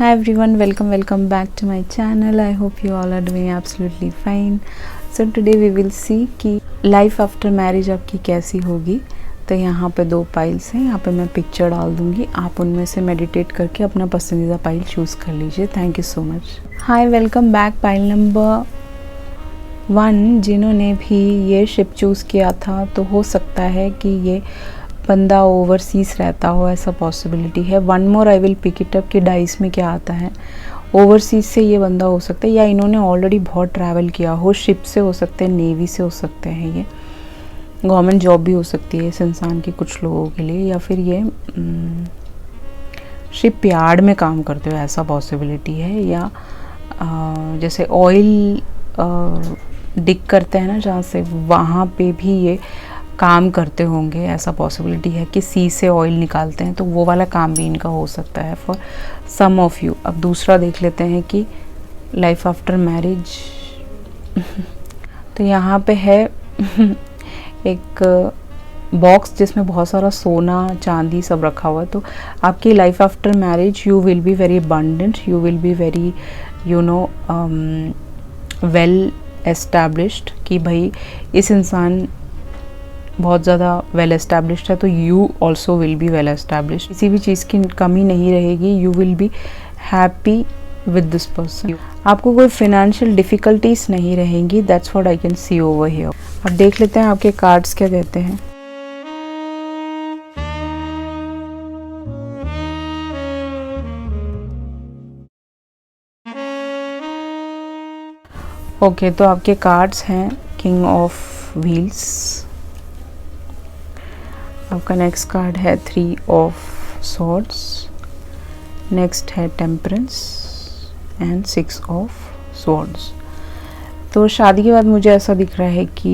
Hi everyone, welcome back to my channel. I hope you all are doing absolutely fine. So today we will see कि life after marriage आपकी कैसी होगी। तो यहाँ पे 2 piles हैं, यहाँ पे मैं पिक्चर डाल दूँगी, आप उनमें से मेडिटेट करके अपना पसंदीदा पाइल चूज़ कर लीजिए। Thank you so much. Hi, welcome back. Pile number 1 जिन्होंने भी ये शिप चूज़ किया था, तो हो सकता है कि ये बंदा ओवरसीज़ रहता हो, ऐसा पॉसिबिलिटी है। One more I will pick it up कि डाइस में क्या आता है। ओवरसीज़ से ये बंदा हो सकता है, या इन्होंने ऑलरेडी बहुत ट्रैवल किया हो। शिप से हो सकते हैं, नेवी से हो सकते हैं, ये गवर्नमेंट जॉब भी हो सकती है इस इंसान की कुछ लोगों के लिए, या फिर ये शिप यार्ड में काम करते हो, ऐसा पॉसिबिलिटी है। या जैसे ऑयल डिग करते हैं ना जहाँ से, वहाँ पे भी ये काम करते होंगे, ऐसा पॉसिबिलिटी है कि सी से ऑयल निकालते हैं, तो वो वाला काम भी इनका हो सकता है फॉर सम ऑफ यू। अब दूसरा देख लेते हैं कि लाइफ आफ्टर मैरिज तो यहाँ पे है एक बॉक्स जिसमें बहुत सारा सोना चांदी सब रखा हुआ है। तो आपकी life after marriage you will be very abundant, you will be very well established, कि भाई इस इंसान बहुत ज़्यादा वेल एस्टैब्लिश्ड है, तो you also will be well established. किसी भी चीज़ की कमी नहीं रहेगी, you will be happy with this person. आपको कोई फिनेंशियल डिफ़िकल्टीज नहीं रहेंगी, that's what I can see over here. अब देख लेते हैं आपके कार्ड्स क्या कहते हैं। ओके, तो आपके कार्ड्स हैं किंग ऑफ व्हील्स, आपका नेक्स्ट कार्ड है 3 ऑफ सॉर्ड्स, नेक्स्ट है टेम्परेंस एंड 6 ऑफ सॉर्ड्स। तो शादी के बाद मुझे ऐसा दिख रहा है कि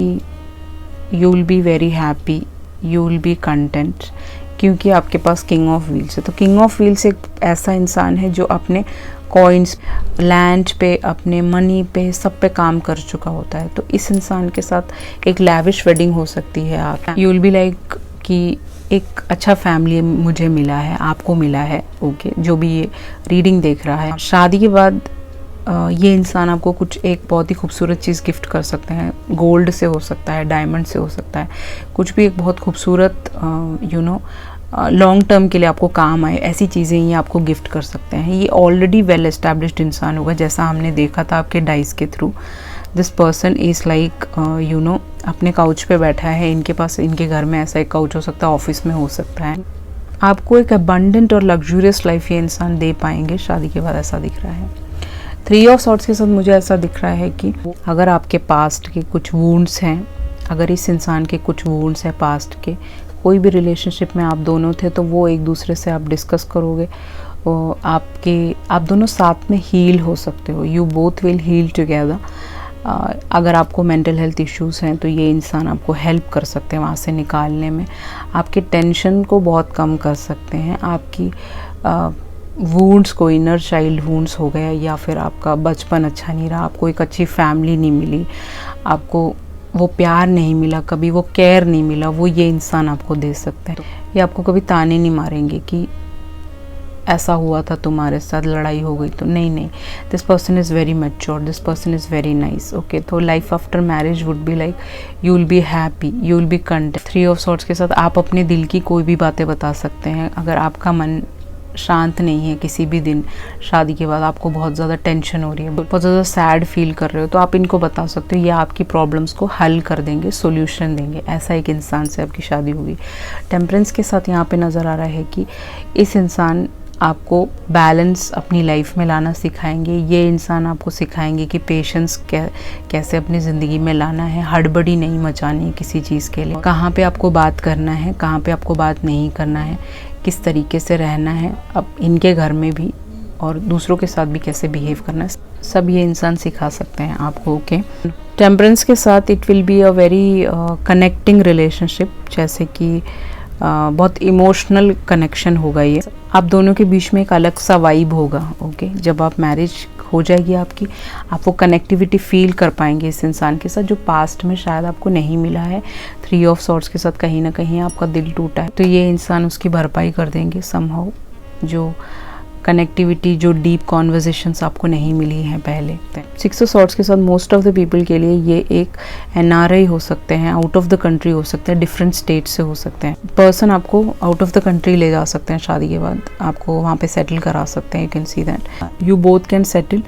you will be very happy, you will be content, क्योंकि आपके पास किंग ऑफ व्हील्स है। तो किंग ऑफ व्हील्स एक ऐसा इंसान है जो अपने कॉइन्स, लैंड पे, अपने मनी पे, सब पे काम कर चुका होता है। तो इस इंसान के साथ एक लैविश वेडिंग हो सकती है। आप यू विल बी लाइक कि एक अच्छा फैमिली मुझे मिला है, आपको मिला है। ओके, जो भी ये रीडिंग देख रहा है, शादी के बाद ये इंसान आपको कुछ एक बहुत ही खूबसूरत चीज़ गिफ्ट कर सकते हैं। गोल्ड से हो सकता है, डायमंड से हो सकता है, कुछ भी एक बहुत खूबसूरत लॉन्ग टर्म के लिए आपको काम आए, ऐसी चीज़ें ये आपको गिफ्ट कर सकते हैं। ये ऑलरेडी वेल एस्टैब्लिश्ड इंसान होगा, जैसा हमने देखा था आपके डाइस के through. This person is like अपने काउच पे बैठा है, इनके पास, इनके घर में ऐसा एक काउच हो सकता है, ऑफिस में हो सकता है। आपको एक अबंडेंट और लग्जूरियस लाइफ ये इंसान दे पाएंगे शादी के बाद, ऐसा दिख रहा है। 3 ऑफ सॉर्ड्स के साथ मुझे ऐसा दिख रहा है कि अगर आपके पास्ट के कुछ वुंड्स हैं, अगर इस इंसान के कुछ वुंड्स हैं पास्ट के, कोई भी रिलेशनशिप में आप दोनों थे, तो वो एक दूसरे से आप डिस्कस करोगे, आप दोनों साथ में हील हो सकते हो। You both will heal together. अगर आपको मेंटल हेल्थ इश्यूज़ हैं, तो ये इंसान आपको हेल्प कर सकते हैं वहाँ से निकालने में, आपके टेंशन को बहुत कम कर सकते हैं। आपकी वुंड्स को, इनर चाइल्ड वुंड्स हो गया, या फिर आपका बचपन अच्छा नहीं रहा, आपको एक अच्छी फैमिली नहीं मिली, आपको वो प्यार नहीं मिला, कभी वो केयर नहीं मिला, वो ये इंसान आपको दे सकते हैं। ये आपको कभी ताने नहीं मारेंगे कि ऐसा हुआ था तुम्हारे साथ, लड़ाई हो गई तो। नहीं, this person is very mature, this person is very nice. Okay, तो life after marriage would be like you will be happy, you will be content. 3 of swords के साथ आप अपने दिल की कोई भी बातें बता सकते हैं। अगर आपका मन शांत नहीं है, किसी भी दिन शादी के बाद आपको बहुत ज़्यादा टेंशन हो रही है, बहुत ज़्यादा सैड फील कर रहे हो, तो आप इनको बता सकते हो, ये आपकी प्रॉब्लम्स को हल कर देंगे, सोल्यूशन देंगे। ऐसा एक इंसान से आपकी शादी होगी। टेम्परेंस के साथ यहाँ पे नज़र आ रहा है कि इस इंसान आपको बैलेंस अपनी लाइफ में लाना सिखाएंगे। ये इंसान आपको सिखाएंगे कि पेशेंस कैसे अपनी ज़िंदगी में लाना है, हड़बड़ी नहीं मचानी है किसी चीज़ के लिए, कहाँ पे आपको बात करना है, कहाँ पे आपको बात नहीं करना है, किस तरीके से रहना है अब इनके घर में भी, और दूसरों के साथ भी कैसे बिहेव करना है, सब ये इंसान सिखा सकते हैं आपको। ओके, टेम्परेंस के साथ it will be a very connecting relationship, जैसे कि बहुत इमोशनल कनेक्शन होगा ये। आप दोनों के बीच में एक अलग सा वाइब होगा। ओके, जब आप मैरिज हो जाएगी आपकी, आप वो कनेक्टिविटी फील कर पाएंगे इस इंसान के साथ, जो पास्ट में शायद आपको नहीं मिला है। 3 ऑफ सॉर्ड्स के साथ कहीं ना कहीं आपका दिल टूटा है, तो ये इंसान उसकी भरपाई कर देंगे समहाउ, जो कनेक्टिविटी, जो डीप कॉन्वर्जेशंस आपको नहीं मिली हैं पहले। 6 ऑफ सॉर्ड्स के साथ मोस्ट ऑफ द पीपल के लिए ये एक एनआरआई हो सकते हैं, आउट ऑफ द कंट्री हो सकते हैं, डिफरेंट स्टेट से हो सकते हैं। पर्सन आपको आउट ऑफ द कंट्री ले जा सकते हैं शादी के बाद, आपको वहाँ पे सेटल करा सकते हैं। You can see that you both can settle.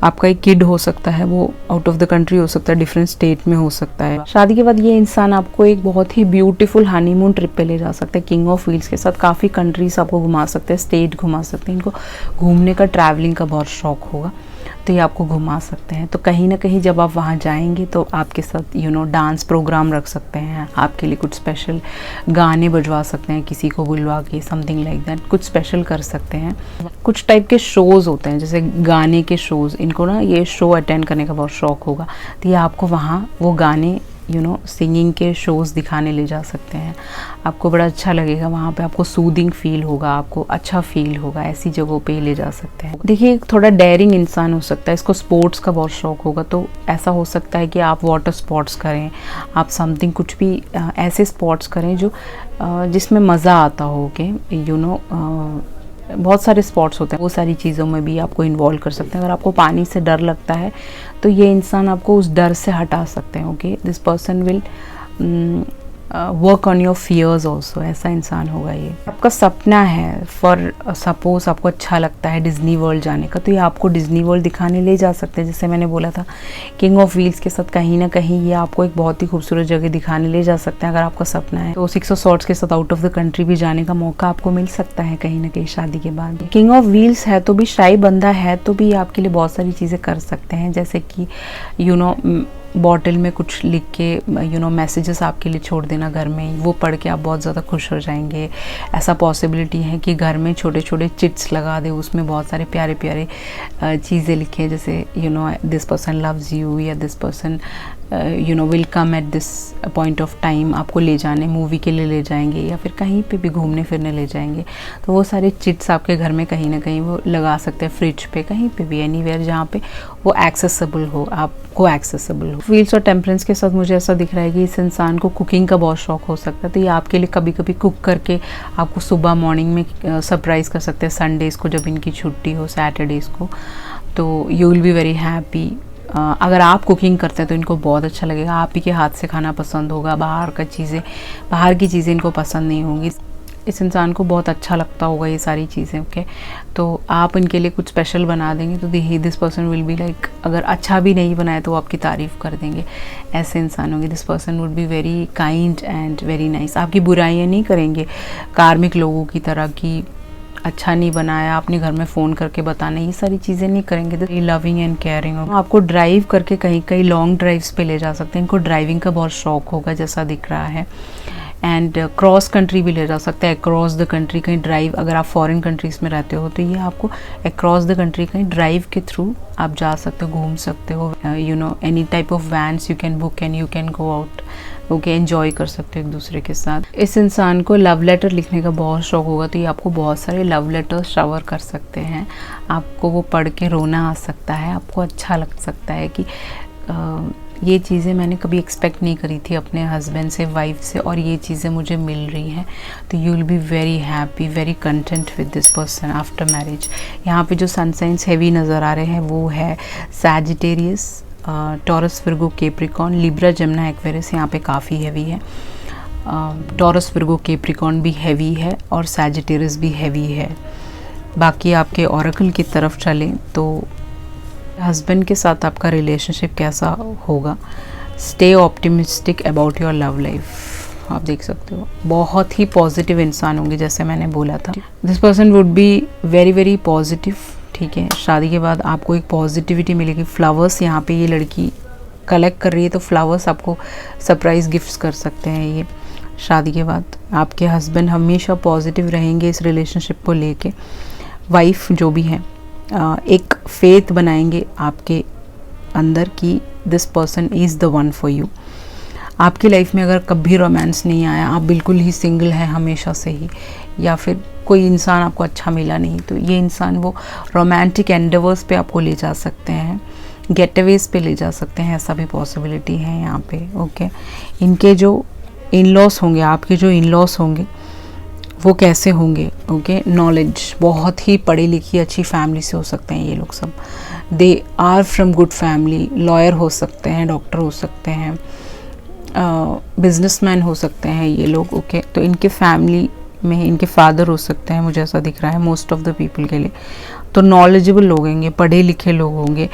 आपका एक किड हो सकता है, वो आउट ऑफ द कंट्री हो सकता है, डिफरेंट स्टेट में हो सकता है। शादी के बाद ये इंसान आपको एक बहुत ही ब्यूटीफुल हनीमून ट्रिप पे ले जा सकते हैं किंग ऑफ व्हील्स के साथ। काफ़ी कंट्रीज आपको घुमा सकते हैं, स्टेट घुमा सकते हैं। इनको घूमने का, ट्रैवलिंग का बहुत शौक होगा, तो ये आपको घुमा सकते हैं। तो कहीं ना कहीं जब आप वहाँ जाएंगे तो आपके साथ डांस प्रोग्राम रख सकते हैं, आपके लिए कुछ स्पेशल गाने बजवा सकते हैं, किसी को बुलवा के, समथिंग लाइक दैट, कुछ स्पेशल कर सकते हैं। कुछ टाइप के शोज़ होते हैं, जैसे गाने के शोज़, इनको ना ये शो अटेंड करने का बहुत शौक होगा, तो ये आपको वहाँ वो गाने सिंगिंग के शोज़ दिखाने ले जा सकते हैं। आपको बड़ा अच्छा लगेगा वहाँ पे, आपको सूदिंग फील होगा, आपको अच्छा फील होगा, ऐसी जगहों पे ले जा सकते हैं। देखिए, थोड़ा डेयरिंग इंसान हो सकता है, इसको स्पोर्ट्स का बहुत शौक होगा, तो ऐसा हो सकता है कि आप वाटर स्पोर्ट्स करें, आप समथिंग कुछ भी ऐसे स्पोर्ट्स करें जो जिसमें मज़ा आता हो के बहुत सारे स्पॉट्स होते हैं, वो सारी चीज़ों में भी आपको इन्वॉल्व कर सकते हैं। अगर आपको पानी से डर लगता है तो ये इंसान आपको उस डर से हटा सकते हैं। Okay, this person will work on your fears also, ऐसा इंसान होगा ये। आपका सपना है, फॉर सपोज आपको अच्छा लगता है डिज्नी वर्ल्ड जाने का, तो ये आपको डिज्नी वर्ल्ड दिखाने ले जा सकते हैं। जैसे मैंने बोला था, किंग ऑफ व्हील्स के साथ कहीं ना कहीं ये आपको एक बहुत ही खूबसूरत जगह दिखाने ले जा सकते हैं। अगर आपका सपना है तो 6 ऑफ सॉर्ड्स के साथ आउट ऑफ द कंट्री भी जाने का मौका आपको मिल सकता है कहीं ना कहीं शादी के बाद। किंग ऑफ व्हील्स है तो भी, शाही बंदा है तो भी आपके लिए बहुत सारी चीज़ें कर सकते हैं, जैसे कि बॉटल में कुछ लिख के मैसेजेस आपके लिए छोड़ देना घर में, वो पढ़ के आप बहुत ज़्यादा खुश हो जाएंगे। ऐसा पॉसिबिलिटी है कि घर में छोटे छोटे चिट्स लगा दे, उसमें बहुत सारे प्यारे प्यारे चीज़ें लिखें, जैसे दिस पर्सन लव्स यू, या this person will come at this point of time, आपको ले जाने, मूवी के लिए ले जाएंगे या फिर कहीं पे भी घूमने फिरने ले जाएंगे। तो वो सारे चिट्स आपके घर में कहीं ना कहीं वो लगा सकते हैं, फ्रिज पे, कहीं पे भी, एनीवेयर जहाँ पे वो एक्सेसिबल हो, आपको एक्सेसिबल हो। व्हील्स और टेम्परेंस के साथ मुझे ऐसा दिख रहा है कि इस इंसान को कुकिंग का बहुत शौक हो सकता है, तो ये आपके लिए कभी कभी कुक करके आपको सुबह मॉर्निंग में सरप्राइज़ कर सकते हैं। संडेज़ को जब इनकी छुट्टी हो, सैटरडेज़ को, तो you will be very happy. अगर आप कुकिंग करते हैं तो इनको बहुत अच्छा लगेगा, आप ही के हाथ से खाना पसंद होगा, बाहर की चीज़ें इनको पसंद नहीं होंगी। इस इंसान को बहुत अच्छा लगता होगा ये सारी चीज़ें। ओके, तो आप इनके लिए कुछ स्पेशल बना देंगे तो this person will be like, अगर अच्छा भी नहीं बनाए तो वो आपकी तारीफ़ कर देंगे, ऐसे इंसान होंगे। This person would be very kind and very nice, आपकी बुराइयाँ नहीं करेंगे कार्मिक लोगों की तरह की, अच्छा नहीं बनाया अपने घर में फ़ोन करके बताना, ये सारी चीज़ें नहीं करेंगे। तो लविंग एंड केयरिंग होगा, आपको ड्राइव करके कहीं कहीं लॉन्ग ड्राइव्स पे ले जा सकते हैं। इनको ड्राइविंग का बहुत शौक होगा जैसा दिख रहा है, एंड क्रॉस कंट्री भी ले जा सकते हैं, अक्रॉस द कंट्री कहीं ड्राइव। अगर आप फॉरेन कंट्रीज़ में रहते हो तो ये आपको अक्रॉस द कंट्री कहीं ड्राइव के थ्रू आप जा सकते हो, घूम सकते हो। Any type of vans you can book and you can go out, okay, enjoy कर सकते हो एक दूसरे के साथ। इस इंसान को लव लेटर लिखने का बहुत शौक होगा, तो ये आपको बहुत सारे लव लेटर शावर कर सकते हैं, आपको वो पढ़ के रोना आ सकता है, आपको अच्छा लग सकता है कि ये चीज़ें मैंने कभी एक्सपेक्ट नहीं करी थी अपने हस्बैंड से, वाइफ से, और ये चीज़ें मुझे मिल रही हैं। तो you will be very happy, very content with this person after marriage. यहाँ पे जो सन साइंस हैवी नज़र आ रहे हैं वो है Sagittarius, taurus, Virgo, Capricorn, Libra, Gemini, Aquarius, यहाँ पे काफ़ी हैवी है। टॉरस, विर्गो, कैप्रिकॉर्न भी हैवी है और सैजिटेरियस भी हैवी है। बाकी आपके ऑरेकल की तरफ चलें तो हस्बैंड के साथ आपका रिलेशनशिप कैसा होगा। Stay optimistic about your love life, आप देख सकते हो बहुत ही पॉजिटिव इंसान होंगे जैसे मैंने बोला था। This person would be very very positive, ठीक है। शादी के बाद आपको एक पॉजिटिविटी मिलेगी। फ्लावर्स यहाँ पे ये लड़की कलेक्ट कर रही है, तो फ्लावर्स आपको सरप्राइज गिफ्ट्स कर सकते हैं ये शादी के बाद। आपके हस्बैंड हमेशा पॉजिटिव रहेंगे इस रिलेशनशिप को लेके। वाइफ जो भी है एक फेथ बनाएंगे आपके अंदर कि this person is the one for you. आपकी लाइफ में अगर कभी रोमांस नहीं आया, आप बिल्कुल ही सिंगल हैं हमेशा से ही, या फिर कोई इंसान आपको अच्छा मिला नहीं, तो ये इंसान वो रोमांटिक एंडेवर्स पे आपको ले जा सकते हैं, गेटअवेज पे ले जा सकते हैं, ऐसा भी पॉसिबिलिटी है यहाँ पे। ओके, इनके जो इन लॉस होंगे, आपके जो इन लॉस होंगे वो कैसे होंगे, ओके, नॉलेज, बहुत ही पढ़ी लिखी अच्छी फैमिली से हो सकते हैं ये लोग सब, they are from good family, lawyer हो सकते हैं, डॉक्टर हो सकते हैं, बिजनेसमैन हो सकते हैं ये लोग, ओके। तो इनके फैमिली में इनके फादर हो सकते हैं, मुझे ऐसा दिख रहा है मोस्ट ऑफ द पीपल के लिए। तो नॉलेजेबल लोग होंगे, पढ़े लिखे लोग होंगे,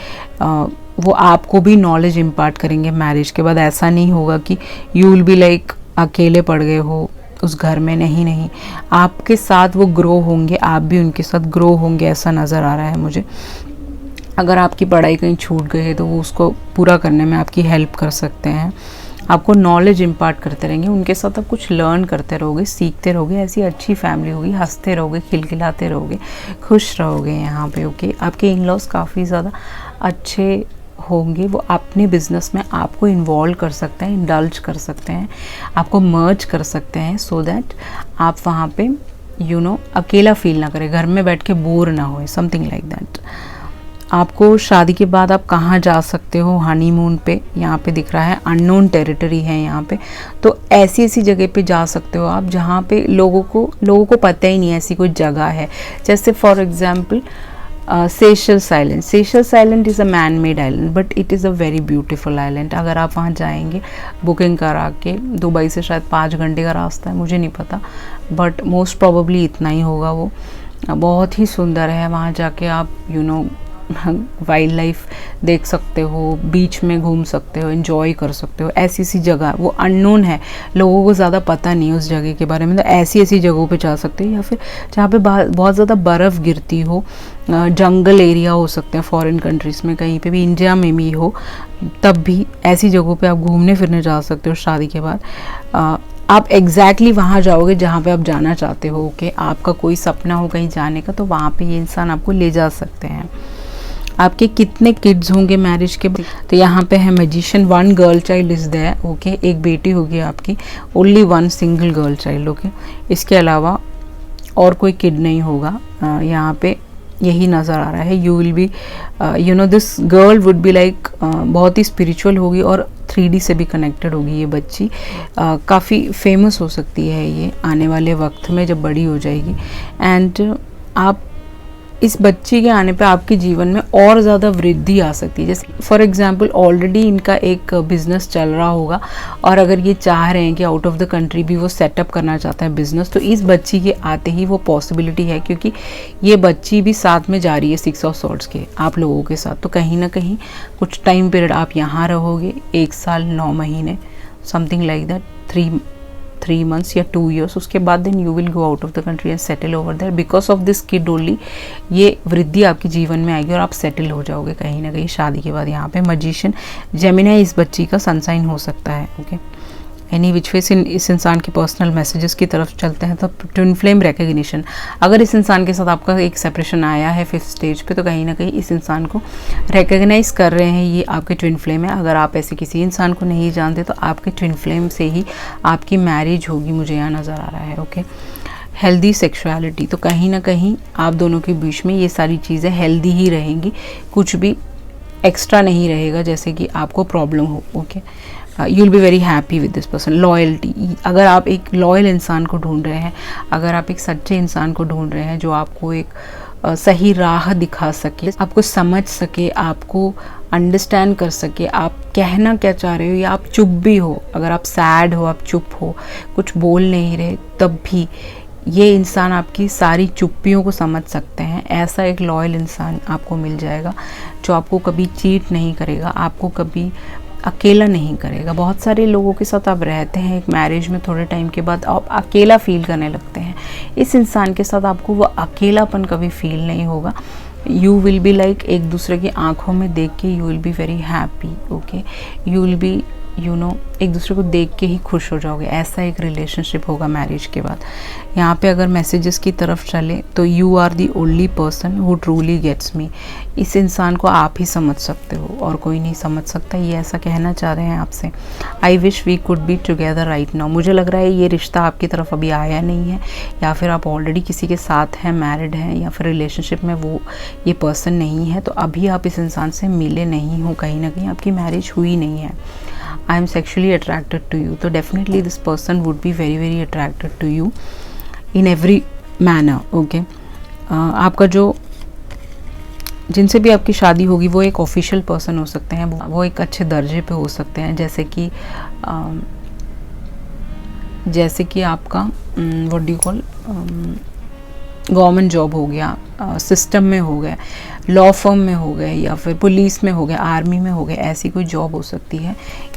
वो आपको भी नॉलेज इम्पार्ट करेंगे मैरिज के बाद। ऐसा नहीं होगा कि यू विल बी लाइक अकेले पड़ गए हो उस घर में, नहीं नहीं, आपके साथ वो ग्रो होंगे, आप भी उनके साथ ग्रो होंगे, ऐसा नज़र आ रहा है मुझे। अगर आपकी पढ़ाई कहीं छूट गई है तो वो उसको पूरा करने में आपकी हेल्प कर सकते हैं, आपको नॉलेज इम्पार्ट करते रहेंगे, उनके साथ आप कुछ लर्न करते रहोगे, सीखते रहोगे। ऐसी अच्छी फैमिली होगी, हंसते रहोगे, खिलखिलाते रहोगे, खुश रहोगे यहाँ पे, ओके। आपके इन लॉज काफ़ी ज़्यादा अच्छे होंगे, वो अपने बिजनेस में आपको इन्वॉल्व कर सकते हैं, इंडल्ज कर सकते हैं, आपको मर्ज कर सकते हैं, सो दैट आप वहाँ पे अकेला फील ना करें, घर में बैठ के बोर ना हो, समथिंग लाइक दैट। आपको शादी के बाद आप कहाँ जा सकते हो, हनीमून पे, यहाँ पे दिख रहा है अननोन टेरिटरी है यहाँ पे। तो ऐसी ऐसी जगह पे जा सकते हो आप जहाँ पे लोगों को पता ही नहीं ऐसी कोई जगह है। जैसे for example Seychelles island. Seychelles island is a man made island but it is a very beautiful island. अगर आप वहाँ जाएंगे बुकिंग करा के, दुबई से शायद 5 घंटे का रास्ता है, मुझे नहीं पता, बट मोस्ट प्रोबेबली इतना ही होगा। वो बहुत ही सुंदर है, वहाँ जाके आप वाइल्ड लाइफ देख सकते हो, बीच में घूम सकते हो, एंजॉय कर सकते हो। ऐसी सी जगह, वो अननोन है, लोगों को ज़्यादा पता नहीं है उस जगह के बारे में, तो ऐसी ऐसी जगहों पे जा सकते हो। या फिर जहाँ पे बहुत ज़्यादा बर्फ़ गिरती हो, जंगल एरिया हो सकते हैं फॉरेन कंट्रीज़ में, कहीं पे भी, इंडिया में भी हो, तब भी ऐसी जगहों पे आप घूमने फिरने जा सकते हो शादी के बाद। आप एग्जैक्टली वहाँ जाओगे जहाँ पे आप जाना चाहते हो, ओके। आपका कोई सपना हो कहीं जाने का, तो वहाँ पे ये इंसान आपको ले जा सकते हैं। आपके कितने किड्स होंगे मैरिज के बाद, तो यहाँ पे है magician, 1 girl child is there, okay. एक बेटी होगी आपकी, only 1 single girl child, okay. इसके अलावा और कोई किड नहीं होगा यहाँ पे, यही नज़र आ रहा है। You will B this girl would be like, बहुत ही स्पिरिचुअल होगी और 3D से भी कनेक्टेड होगी ये बच्ची, काफ़ी फेमस हो सकती है ये आने वाले वक्त में जब बड़ी हो जाएगी। एंड आप इस बच्ची के आने पे आपके जीवन में और ज़्यादा वृद्धि आ सकती है। जैसे फॉर एग्जांपल ऑलरेडी इनका एक बिज़नेस चल रहा होगा, और अगर ये चाह रहे हैं कि आउट ऑफ द कंट्री भी वो सेटअप करना चाहता है बिज़नेस, तो इस बच्ची के आते ही वो पॉसिबिलिटी है, क्योंकि ये बच्ची भी साथ में जा रही है 6 ऑफ सॉर्ड्स के आप लोगों के साथ। तो कहीं ना कहीं कुछ टाइम पीरियड आप यहाँ रहोगे, 1 साल 9 महीने, समथिंग लाइक दैट, 3 months या 2 years। उसके बाद then you will go out of the country and settle over there. Because of this kid only ये वृद्धि आपके जीवन में आएगी और आप सेटल हो जाओगे कहीं ना कहीं शादी के बाद। यहाँ पे मैजिशियन जेमिनी इस बच्ची का सनसाइन हो सकता है, ओके। एनी विच वे इस इंसान के पर्सनल मैसेजेस की तरफ चलते हैं तो ट्विन फ्लेम रिकग्निशन। अगर इस इंसान के साथ आपका एक सेपरेशन आया है 5th स्टेज पे, तो कहीं ना कहीं इस इंसान को रिकग्नाइज कर रहे हैं ये आपके ट्विन फ्लेम है। अगर आप ऐसे किसी इंसान को नहीं जानते तो आपके ट्विन फ्लेम से ही आपकी मैरिज होगी, मुझे यहाँ नज़र आ रहा है, ओके। हेल्दी सेक्सुअलिटी, तो कहीं ना कहीं आप दोनों के बीच में ये सारी चीज़ें हेल्दी ही रहेंगी, कुछ भी एक्स्ट्रा नहीं रहेगा जैसे कि आपको प्रॉब्लम हो, okay. You will be very happy with this person. Loyalty, अगर आप एक लॉयल इंसान को ढूंढ रहे हैं, अगर आप एक सच्चे इंसान को ढूंढ रहे हैं जो आपको एक सही राह दिखा सके, आपको समझ सके, आपको अंडरस्टैंड कर सके, आप कहना क्या चाह रहे हो, या आप चुप भी हो, अगर आप सैड हो, आप चुप हो, कुछ बोल नहीं रहे, तब भी ये इंसान आपकी सारी चुप्पियों को समझ सकते हैं। ऐसा एक लॉयल इंसान आपको मिल जाएगा जो आपको कभी चीट नहीं करेगा, आपको कभी अकेला नहीं करेगा। बहुत सारे लोगों के साथ आप रहते हैं एक मैरिज में, थोड़े टाइम के बाद आप अकेला फील करने लगते हैं। इस इंसान के साथ आपको वो अकेलापन कभी फील नहीं होगा। यू विल बी लाइक, एक दूसरे की आंखों में देख के you will be very happy, okay. You will B एक दूसरे को देख के ही खुश हो जाओगे। ऐसा एक रिलेशनशिप होगा मैरिज के बाद। यहाँ पे अगर मैसेजेस की तरफ चले तो you are the only person who truly gets me. इस इंसान को आप ही समझ सकते हो और कोई नहीं समझ सकता, ये ऐसा कहना चाह रहे हैं आपसे। I wish we could be together right now. मुझे लग रहा है ये रिश्ता आपकी तरफ अभी आया नहीं है, या फिर आप ऑलरेडी किसी के साथ हैं, मैरिड हैं, या फिर रिलेशनशिप में वो ये पर्सन नहीं है, तो अभी आप इस इंसान से मिले नहीं हो, कहीं ना कहीं आपकी मैरिज हुई नहीं है। I am sexually attracted to you, तो definitely this person would be very very attracted to you। In every manner. Okay, आपका जो जिनसे भी आपकी शादी होगी वो एक ऑफिशियल पर्सन हो सकते हैं, वो एक अच्छे दर्जे पे हो सकते हैं, जैसे कि आपका what do you call government job हो गया, सिस्टम में हो गया, लॉ फर्म में हो गए, या फिर पुलिस में हो गए, आर्मी में हो गए, ऐसी कोई जॉब हो सकती है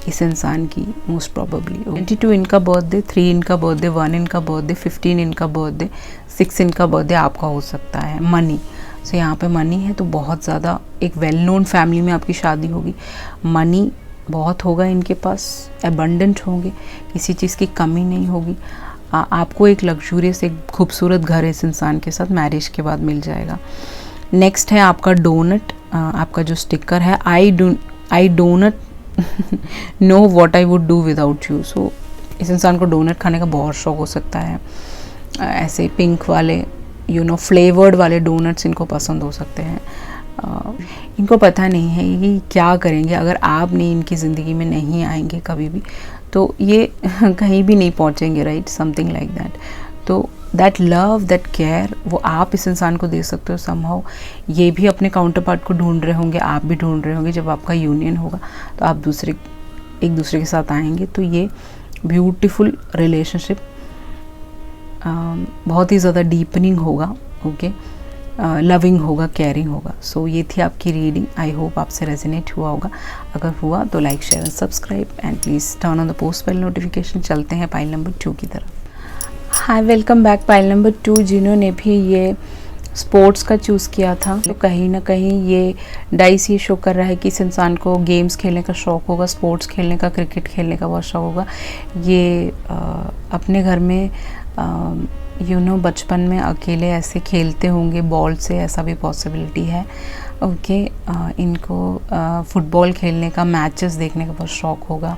इस इंसान की मोस्ट प्रॉबेबली। 22 इनका बर्थडे, 3 इनका बर्थडे, 1 इनका बर्थडे, 15 इनका बर्थडे, 6 इनका बर्थडे आपका हो सकता है। मनी से यहाँ पे मनी है, तो बहुत ज़्यादा एक वेल नोन फैमिली में आपकी शादी होगी, मनी बहुत होगा इनके पास, एबंडेंट होंगे, किसी चीज़ की कमी नहीं होगी। आपको एक लग्जूरियस, एक खूबसूरत घर इस इंसान के साथ मैरिज के बाद मिल जाएगा। नेक्स्ट है आपका डोनट, आपका जो स्टिकर है, I don't know what I would do without you. So इस इंसान को डोनट खाने का बहुत शौक हो सकता है, ऐसे पिंक वाले फ्लेवर्ड वाले डोनट्स इनको पसंद हो सकते हैं। इनको पता नहीं है कि क्या करेंगे अगर आप नहीं इनकी ज़िंदगी में नहीं आएंगे कभी भी, तो ये कहीं भी नहीं पहुंचेंगे, राइट, समथिंग लाइक दैट। तो दैट लव, दैट केयर वो आप इस इंसान को दे सकते हो समहाउ। ये भी अपने काउंटर पार्ट को ढूंढ रहे होंगे, आप भी ढूंढ रहे होंगे। जब आपका यूनियन होगा तो आप एक दूसरे के साथ आएंगे, तो ये ब्यूटीफुल रिलेशनशिप बहुत ही ज़्यादा डीपनिंग होगा। ओके, लविंग होगा, केयरिंग होगा। सो ये थी आपकी रीडिंग। आई होप आपसे रेजोनेट हुआ होगा। अगर हुआ तो like, share and subscribe, and please turn on the post bell notification. चलते हैं पाइल नंबर 2 की तरफ। Hi, welcome back. Pile number 2 जिन्होंने भी ये स्पोर्ट्स का चूज़ किया था, तो कहीं ना कहीं ये डाइस ये शो कर रहा है कि इस इंसान को गेम्स खेलने का शौक़ होगा, स्पोर्ट्स खेलने का, क्रिकेट खेलने का बहुत शौक़ होगा। ये अपने घर में बचपन में अकेले ऐसे खेलते होंगे बॉल से, ऐसा भी पॉसिबिलिटी है। ओके, इनको फुटबॉल खेलने का, मैचेस देखने का बहुत शौक़ होगा।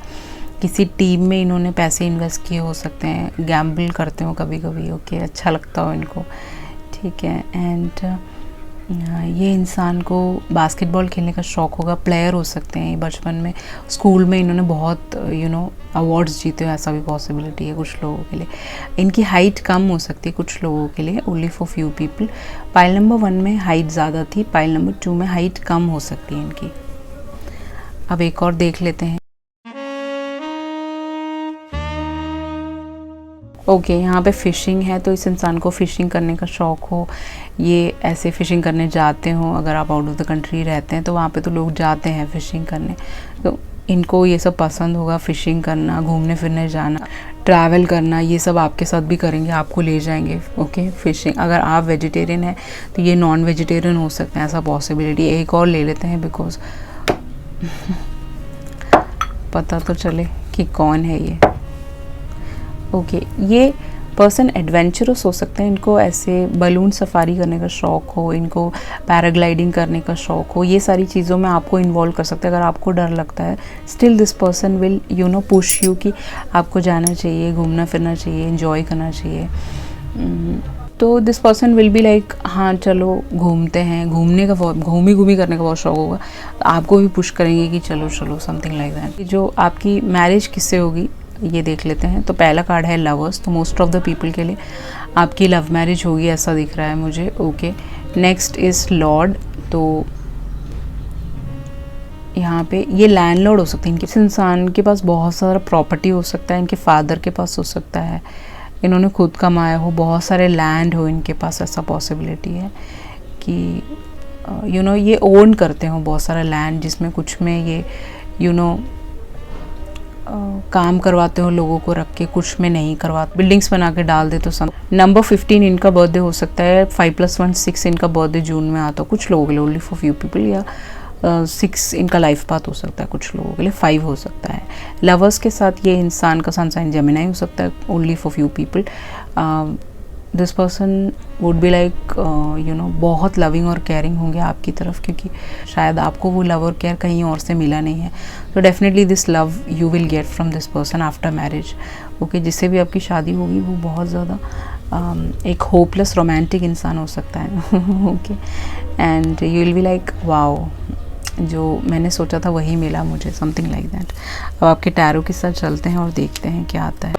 किसी टीम में इन्होंने पैसे इन्वेस्ट किए हो सकते हैं, गैम्बल करते हो कभी कभी। ओके, अच्छा लगता हो इनको, ठीक है। एंड ये इंसान को बास्केटबॉल खेलने का शौक़ होगा, प्लेयर हो सकते हैं बचपन में, स्कूल में इन्होंने बहुत अवार्ड्स जीते हो, ऐसा भी पॉसिबिलिटी है कुछ लोगों के लिए। इनकी हाइट कम हो सकती है कुछ लोगों के लिए, only for few people. Pile number 1 में हाइट ज़्यादा थी, पाइल नंबर 2 में हाइट कम हो सकती है इनकी। अब एक और देख लेते हैं। ओके, यहाँ पे फ़िशिंग है, तो इस इंसान को फ़िशिंग करने का शौक़ हो, ये ऐसे फ़िशिंग करने जाते हों। अगर आप आउट ऑफ द कंट्री रहते हैं तो वहाँ पे तो लोग जाते हैं फ़िशिंग करने, तो इनको ये सब पसंद होगा, फ़िशिंग करना, घूमने फिरने जाना, ट्रैवल करना, ये सब आपके साथ भी करेंगे, आपको ले जाएंगे। Okay, phishing. अगर आप वेजिटेरियन हैं तो ये नॉन वेजिटेरियन हो सकते हैं, ऐसा पॉसिबिलिटी। एक और ले लेते हैं बिकॉज पता तो चले कि कौन है ये। ओके, ये पर्सन एडवेंचरस हो सकते हैं, इनको ऐसे बलून सफारी करने का शौक़ हो, इनको पैराग्लाइडिंग करने का शौक़ हो, ये सारी चीज़ों में आपको इन्वॉल्व कर सकते हैं। अगर आपको डर लगता है, still this person will push you कि आपको जाना चाहिए, घूमना फिरना चाहिए, एंजॉय करना चाहिए। तो this person will be like, हाँ चलो घूमते हैं, घूमने का घूमी करने का बहुत शौक़ होगा, तो आपको भी पुश करेंगे कि चलो चलो, समथिंग लाइक दैट। जो आपकी मैरिज किससे होगी ये देख लेते हैं। तो पहला कार्ड है लवर्स, तो मोस्ट ऑफ द पीपल के लिए आपकी लव मैरिज होगी, ऐसा दिख रहा है मुझे। ओके, नेक्स्ट इज़ लॉर्ड, तो यहाँ पे ये लैंडलॉर्ड हो सकते हैं। इनके इंसान के पास बहुत सारा प्रॉपर्टी हो सकता है, इनके फादर के पास हो सकता है, इन्होंने खुद कमाया हो, बहुत सारे लैंड हो इनके पास, ऐसा पॉसिबिलिटी है कि ये ओन करते हो बहुत सारा लैंड, जिसमें कुछ में ये काम करवाते हो लोगों को रख के, कुछ में नहीं करवाते, बिल्डिंग्स बना के डाल दे। तो सब नंबर 15 इनका बर्थडे हो सकता है, 5+1 6 इनका बर्थडे जून में आता है कुछ लोगों के लिए, ओनली फॉर फ्यू पीपल। या 6 इनका लाइफ पाथ हो सकता है कुछ लोगों के लिए, 5 हो सकता है। लवर्स के साथ ये इंसान का सन साइन जेमिनी हो सकता है, only for few people. This person would be like बहुत लविंग और केयरिंग होंगे आपकी तरफ, क्योंकि शायद आपको वो लव और केयर कहीं और से मिला नहीं है। तो definitely this love you will get from this person after marriage. Okay, जिससे भी आपकी शादी होगी वो बहुत ज़्यादा एक होपलेस रोमांटिक इंसान हो सकता है। Okay, and you will be like wow, जो मैंने सोचा था वही मिला मुझे, समथिंग लाइक दैट। अब आपके टैरो के साथ चलते हैं और देखते हैं क्या आता है।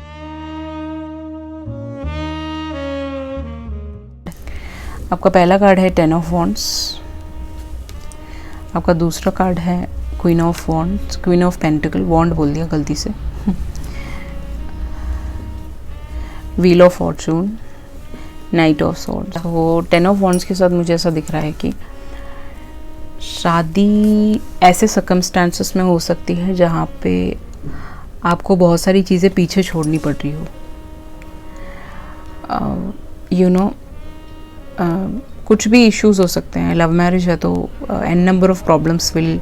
आपका पहला कार्ड है 10 ऑफ वॉन्ड्स, आपका दूसरा कार्ड है queen of wands, queen of pentacle, wand बोल दिया गलती से, wheel of fortune, knight of swords. वो 10 ऑफ वॉन्ड्स के साथ मुझे ऐसा दिख रहा है कि शादी ऐसे सर्कमस्टांसेस में हो सकती है जहाँ पे आपको बहुत सारी चीज़ें पीछे छोड़नी पड़ रही हो। कुछ भी इश्यूज हो सकते हैं। लव मैरिज है तो an number of problems will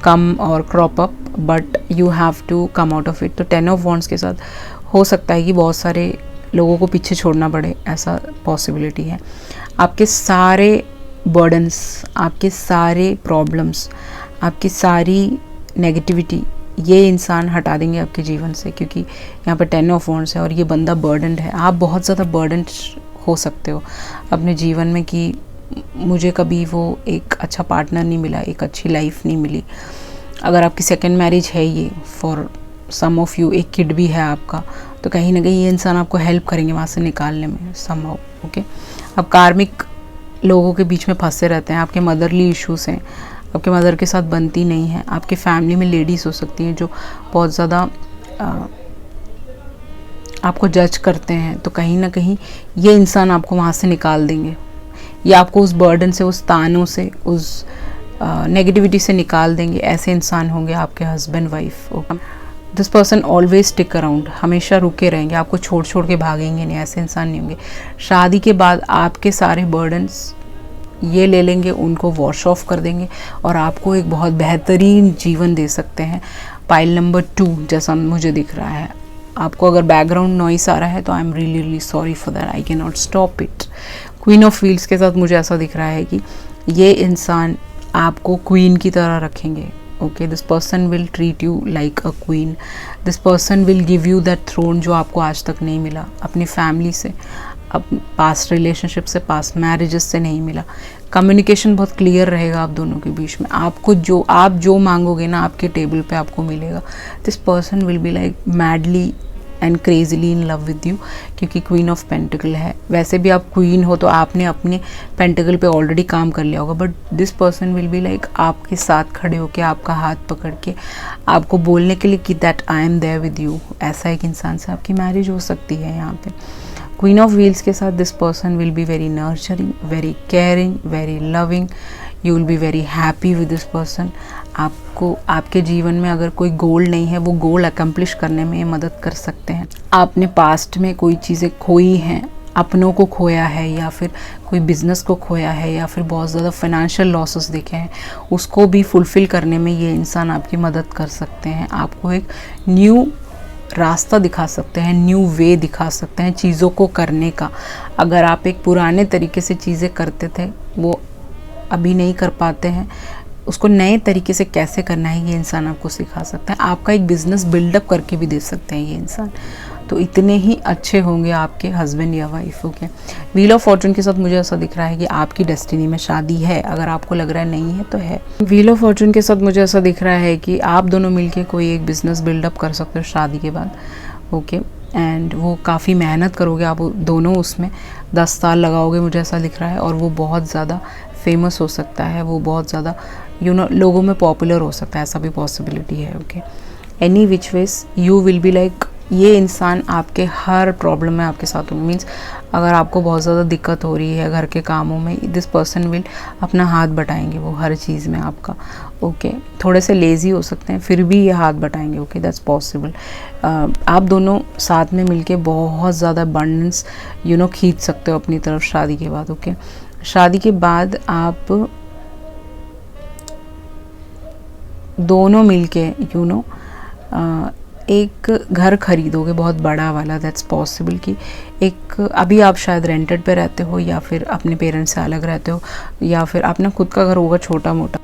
come और crop up, but you have to come out of it. तो 10 ऑफ वॉन्ड्स के साथ हो सकता है कि बहुत सारे लोगों को पीछे छोड़ना पड़े, ऐसा पॉसिबिलिटी है। आपके सारे बर्डन्स, आपके सारे प्रॉब्लम्स, आपकी सारी नेगेटिविटी ये इंसान हटा देंगे आपके जीवन से, क्योंकि यहाँ पर 10 ऑफ वॉन्ड्स है और ये बंदा बर्डन्ड है। आप बहुत ज़्यादा बर्डन्ड हो सकते हो अपने जीवन में कि मुझे कभी वो एक अच्छा पार्टनर नहीं मिला, एक अच्छी लाइफ नहीं मिली। अगर आपकी सेकंड मैरिज है ये, फॉर सम ऑफ यू एक किड भी है आपका, तो कहीं ना कहीं ये इंसान आपको हेल्प करेंगे वहाँ से निकालने में समहाउ। ओके, अब कार्मिक लोगों के बीच में फंसे रहते हैं, आपके मदरली इश्यूज़ हैं, आपके मदर के साथ बनती नहीं है, आपके फैमिली में लेडीज़ हो सकती हैं जो बहुत ज़्यादा आपको जज करते हैं, तो कहीं ना कहीं ये इंसान आपको वहाँ से निकाल देंगे, या आपको उस बर्डन से, उस तानों से, उस नेगेटिविटी से निकाल देंगे। ऐसे इंसान होंगे आपके husband wife. This person always stick around, हमेशा रुके रहेंगे, आपको छोड़ छोड़ के भागेंगे नहीं, ऐसे इंसान नहीं होंगे। शादी के बाद आपके सारे बर्डन्स ये ले लेंगे, उनको वॉश ऑफ कर देंगे और आपको एक बहुत बेहतरीन जीवन दे सकते हैं। पाइल नंबर 2 जैसा मुझे दिख रहा है। आपको अगर बैकग्राउंड नॉइस आ रहा है तो I am really really sorry for that, I can not stop it. Queen of wheels के साथ मुझे ऐसा दिख रहा है कि ये इंसान आपको क्वीन की तरह रखेंगे। Okay, this person will treat you like a queen, this person will give you that throne जो आपको आज तक नहीं मिला, अपनी फैमिली से, अब पास्ट रिलेशनशिप से, पास्ट मैरिजेस से नहीं मिला। कम्युनिकेशन बहुत क्लियर रहेगा आप दोनों के बीच में। आपको आप जो मांगोगे ना, आपके टेबल पे आपको मिलेगा। This person will be like madly and crazily in love with you, क्योंकि क्वीन ऑफ पेंटिकल है। वैसे भी आप क्वीन हो तो आपने अपने पेंटिकल पे ऑलरेडी काम कर लिया होगा, but this person will be like आपके साथ खड़े होके, आपका हाथ पकड़ के, आपको बोलने के लिए कि that I am there with you. ऐसा एक इंसान से आपकी मैरिज हो सकती है यहाँ पे। क्वीन ऑफ व्हील्स के साथ this person will be very nurturing, very caring, very loving, you will be very happy with this person. आपको आपके जीवन में अगर कोई गोल नहीं है, वो गोल अकम्प्लिश करने में मदद कर सकते हैं। आपने पास्ट में कोई चीज़ें खोई हैं, अपनों को खोया है, या फिर कोई बिजनेस को खोया है, या फिर बहुत ज़्यादा फाइनेंशियल लॉसेस देखे हैं, उसको भी फुलफ़िल करने में ये इंसान आपकी मदद कर सकते हैं। आपको एक न्यू रास्ता दिखा सकते हैं, न्यू वे दिखा सकते हैं चीज़ों को करने का। अगर आप एक पुराने तरीके से चीज़ें करते थे, वो अभी नहीं कर पाते हैं, उसको नए तरीके से कैसे करना है ये इंसान आपको सिखा सकता है। आपका एक बिजनेस बिल्डअप करके भी दे सकते हैं ये इंसान। तो इतने ही अच्छे होंगे आपके हस्बैंड या wife. Okay, wheel of Fortune के साथ मुझे ऐसा दिख रहा है कि आपकी डेस्टिनी में शादी है। अगर आपको लग रहा है नहीं है तो है। व्हील ऑफ फॉर्चून के साथ मुझे ऐसा दिख रहा है कि आप दोनों मिलके कोई एक बिजनेस बिल्डअप कर सकते हो शादी के बाद। ओके, एंड वो काफ़ी मेहनत करोगे आप दोनों, उसमें 10 साल लगाओगे मुझे ऐसा दिख रहा है, और वो बहुत ज़्यादा फेमस हो सकता है, वो बहुत ज़्यादा लोगों में पॉपुलर हो सकता है, ऐसा भी पॉसिबिलिटी है। Okay, any which ways you will be like, ये इंसान आपके हर प्रॉब्लम में आपके साथ होंगे। मीन्स अगर आपको बहुत ज़्यादा दिक्कत हो रही है घर के कामों में, दिस पर्सन विल अपना हाथ बटाएंगे वो हर चीज़ में आपका। ओके, थोड़े से लेज़ी हो सकते हैं फिर भी ये हाथ बटाएंगे। Okay, that's possible. आप दोनों साथ में मिलके बहुत ज़्यादा अबंडेंस खींच सकते हो अपनी तरफ शादी के बाद। ओके, शादी के बाद आप दोनों मिलके एक घर खरीदोगे बहुत बड़ा वाला। दैट्स पॉसिबल कि एक अभी आप शायद रेंटेड पे रहते हो, या फिर अपने पेरेंट्स से अलग रहते हो, या फिर अपना खुद का घर होगा छोटा मोटा।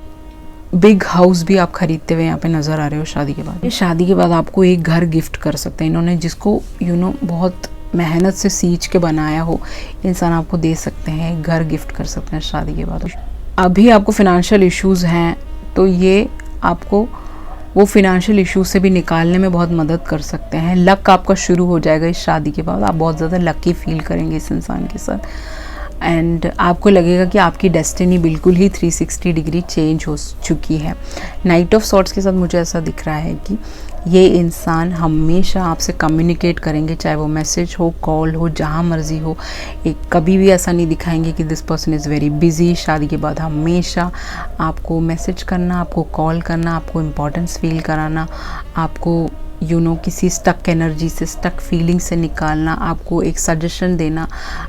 बिग हाउस भी आप खरीदते हुए यहाँ पे नज़र आ रहे हो शादी के बाद। शादी के बाद आपको एक घर गिफ्ट कर सकते हैं इन्होंने, जिसको बहुत मेहनत से सींच के बनाया हो, इंसान आपको दे सकते हैं, एक घर गिफ्ट कर सकते हैं शादी के बाद। अभी आपको फिनेंशियल इश्यूज़ हैं तो ये आपको वो फिनेंशियल इश्यूज से भी निकालने में बहुत मदद कर सकते हैं। लक आपका शुरू हो जाएगा इस शादी के बाद, आप बहुत ज़्यादा लकी फील करेंगे इस इंसान के साथ। एंड आपको लगेगा कि आपकी डेस्टिनी बिल्कुल ही 360 डिग्री चेंज हो चुकी है। नाइट ऑफ सॉर्ट्स के साथ मुझे ऐसा दिख रहा है कि ये इंसान हमेशा आपसे कम्युनिकेट करेंगे, चाहे वो मैसेज हो, कॉल हो, जहाँ मर्जी हो। एक कभी भी ऐसा नहीं दिखाएंगे कि this person is very busy. शादी के बाद हमेशा आपको मैसेज करना, आपको कॉल करना, आपको इम्पोर्टेंस फील कराना, आपको किसी स्टक एनर्जी से, स्टक फीलिंग से निकालना, आपको एक सजेशन देना,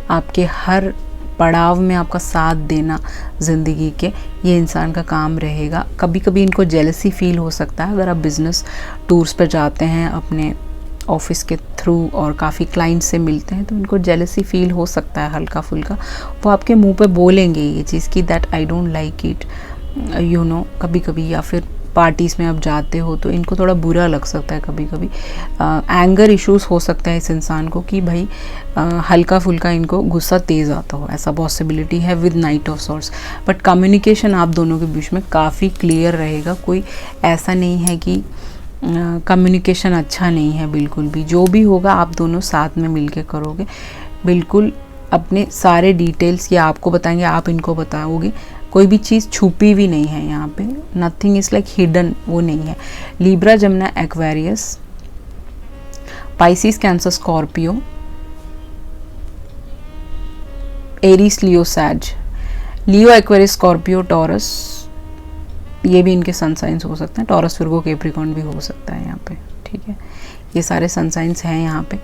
आपके हर पड़ाव में आपका साथ देना ज़िंदगी के, ये इंसान का काम रहेगा। कभी कभी इनको जेलसी फील हो सकता है अगर आप बिज़नेस टूर्स पर जाते हैं अपने ऑफिस के थ्रू और काफ़ी क्लाइंट से मिलते हैं, तो इनको जेलसी फील हो सकता है हल्का फुल्का। वो आपके मुंह पे बोलेंगे ये चीज़ कि that I don't like it, कभी कभी। या फिर पार्टीज़ में आप जाते हो तो इनको थोड़ा बुरा लग सकता है कभी कभी। एंगर इश्यूज हो सकता है इस इंसान को कि भाई हल्का फुल्का इनको गुस्सा तेज़ आता हो, ऐसा पॉसिबिलिटी है with knight of swords. But communication आप दोनों के बीच में काफ़ी क्लियर रहेगा। कोई ऐसा नहीं है कि कम्युनिकेशन अच्छा नहीं है, बिल्कुल भी। जो भी होगा आप दोनों साथ में मिल के करोगे, बिल्कुल अपने सारे डिटेल्स ये आपको बताएंगे, आप इनको बताओगे। कोई भी चीज़ छुपी भी नहीं है यहाँ पे, नथिंग इज़ लाइक हिडन, वो नहीं है। Libra, Gemini, Aquarius, Pisces, Cancer, Scorpio, Aries, Leo, Sag. Leo, Aquarius, Scorpio, taurus, ये भी इनके सन साइंस हो सकते हैं। टॉरस, विर्गो, कैप्रिकॉर्न भी हो सकता है यहाँ पे, ठीक है। ये सारे सन साइंस हैं यहाँ पे।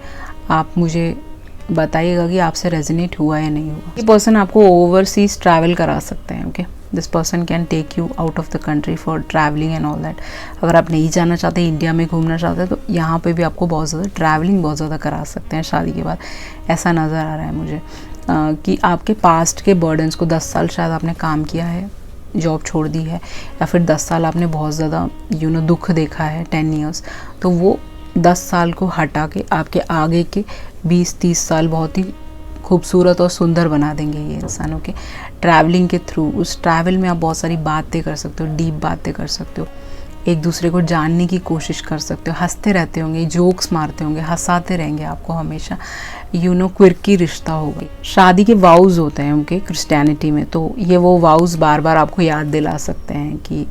आप मुझे बताइएगा कि आपसे रेजोनेट हुआ या नहीं हुआ। ये पर्सन आपको ओवरसीज ट्रैवल करा सकते हैं, okay. This person can take you out of the country for travelling and all that. अगर आप नहीं जाना चाहते, इंडिया में घूमना चाहते हैं, तो यहाँ पे भी आपको बहुत ज़्यादा ट्रैवलिंग बहुत ज़्यादा करा सकते हैं शादी के बाद। ऐसा नज़र आ रहा है मुझे कि आपके पास्ट के बर्डन्स को 10 साल शायद आपने काम किया है, जॉब छोड़ दी है, या फिर 10 साल आपने बहुत ज़्यादा दुख देखा है, 10 ईयर्स, तो वो 10 साल को हटा के आपके आगे के 20-30 साल बहुत ही खूबसूरत और सुंदर बना देंगे ये इंसानों के ट्रैवलिंग के थ्रू। उस ट्रैवल में आप बहुत सारी बातें कर सकते हो, डीप बातें कर सकते हो, एक दूसरे को जानने की कोशिश कर सकते हो, हंसते रहते होंगे, जोक्स मारते होंगे, हंसाते रहेंगे आपको हमेशा, क्विर्की रिश्ता होगा। शादी के वाउज होते हैं उनके क्रिश्चियनिटी में, तो ये वो वाउज बार बार आपको याद दिला सकते हैं कि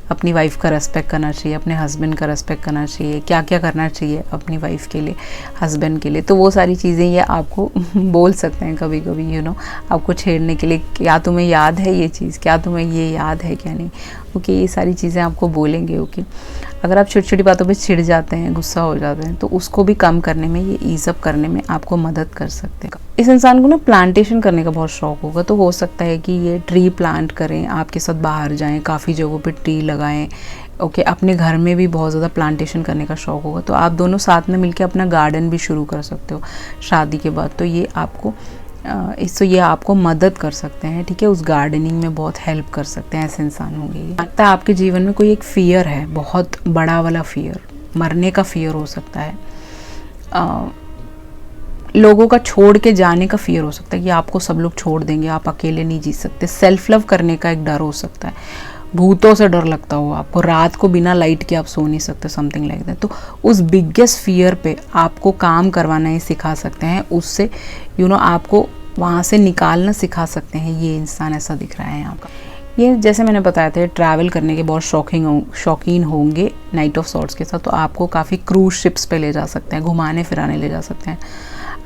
अपनी वाइफ का रेस्पेक्ट करना चाहिए, अपने हस्बैंड का रेस्पेक्ट करना चाहिए, क्या क्या करना चाहिए अपनी वाइफ के लिए, हस्बैंड के लिए। तो वो सारी चीज़ें ये आपको बोल सकते हैं कभी कभी, आपको छेड़ने के लिए, क्या तुम्हें याद है ये चीज़, क्या तुम्हें ये याद है क्या नहीं, ओके। ये सारी चीज़ें आपको बोलेंगे, ओके। अगर आप छोटी छोटी बातों पे चिढ़ जाते हैं, गुस्सा हो जाते हैं, तो उसको भी कम करने में, ये ईज अप करने में आपको मदद कर सकते हैं। इस इंसान को ना प्लांटेशन करने का बहुत शौक होगा, तो हो सकता है कि ये ट्री प्लांट करें, आपके साथ बाहर जाएं, काफ़ी जगहों पे ट्री लगाएं, ओके। अपने घर में भी बहुत ज़्यादा प्लांटेशन करने का शौक होगा, तो आप दोनों साथ में मिलकर अपना गार्डन भी शुरू कर सकते हो शादी के बाद। तो ये आपको ये आपको मदद कर सकते हैं, ठीक है। उस गार्डनिंग में बहुत हेल्प कर सकते हैं, ऐसे इंसान होंगे। लगता है आपके जीवन में कोई एक फियर है, बहुत बड़ा वाला फियर, मरने का फियर हो सकता है, लोगों का छोड़ के जाने का फियर हो सकता है कि आपको सब लोग छोड़ देंगे, आप अकेले नहीं जी सकते। सेल्फ लव करने का एक डर हो सकता है, भूतों से डर लगता हो आपको, रात को बिना लाइट के आप सो नहीं सकते, समथिंग लाइक दैट। तो उस बिगेस्ट फियर पे आपको काम करवाना ही सिखा सकते हैं, उससे आपको वहाँ से निकालना सिखा सकते हैं। ये इंसान ऐसा दिख रहा है यहाँ का। ये जैसे मैंने बताया था, ट्रैवल करने के बहुत शौकीन होंगे नाइट ऑफ सॉर्ट्स के साथ, तो आपको काफ़ी क्रूज शिप्स पे ले जा सकते हैं, घुमाने फिराने ले जा सकते हैं।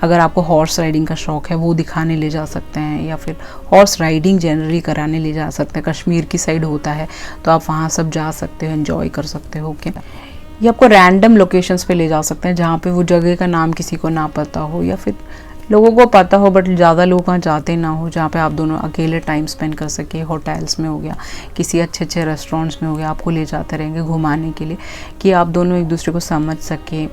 अगर आपको हॉर्स राइडिंग का शौक है, वो दिखाने ले जा सकते हैं, या फिर हॉर्स राइडिंग जनरली कराने ले जा सकते हैं। कश्मीर की साइड होता है, तो आप वहाँ सब जा सकते हो, एंजॉय कर सकते हो, ओके। ये आपको रैंडम लोकेशंस पे ले जा सकते हैं, जहाँ पे वो जगह का नाम किसी को ना पता हो, या फिर लोगों को पता हो बट ज़्यादा लोग वहाँ जाते ना हो, जहाँ पे आप दोनों अकेले टाइम स्पेंड कर सके। होटल्स में हो गया, किसी अच्छे रेस्टोरेंट्स में हो गया, आपको ले जाते रहेंगे घुमाने के लिए, कि आप दोनों एक दूसरे को समझ सके,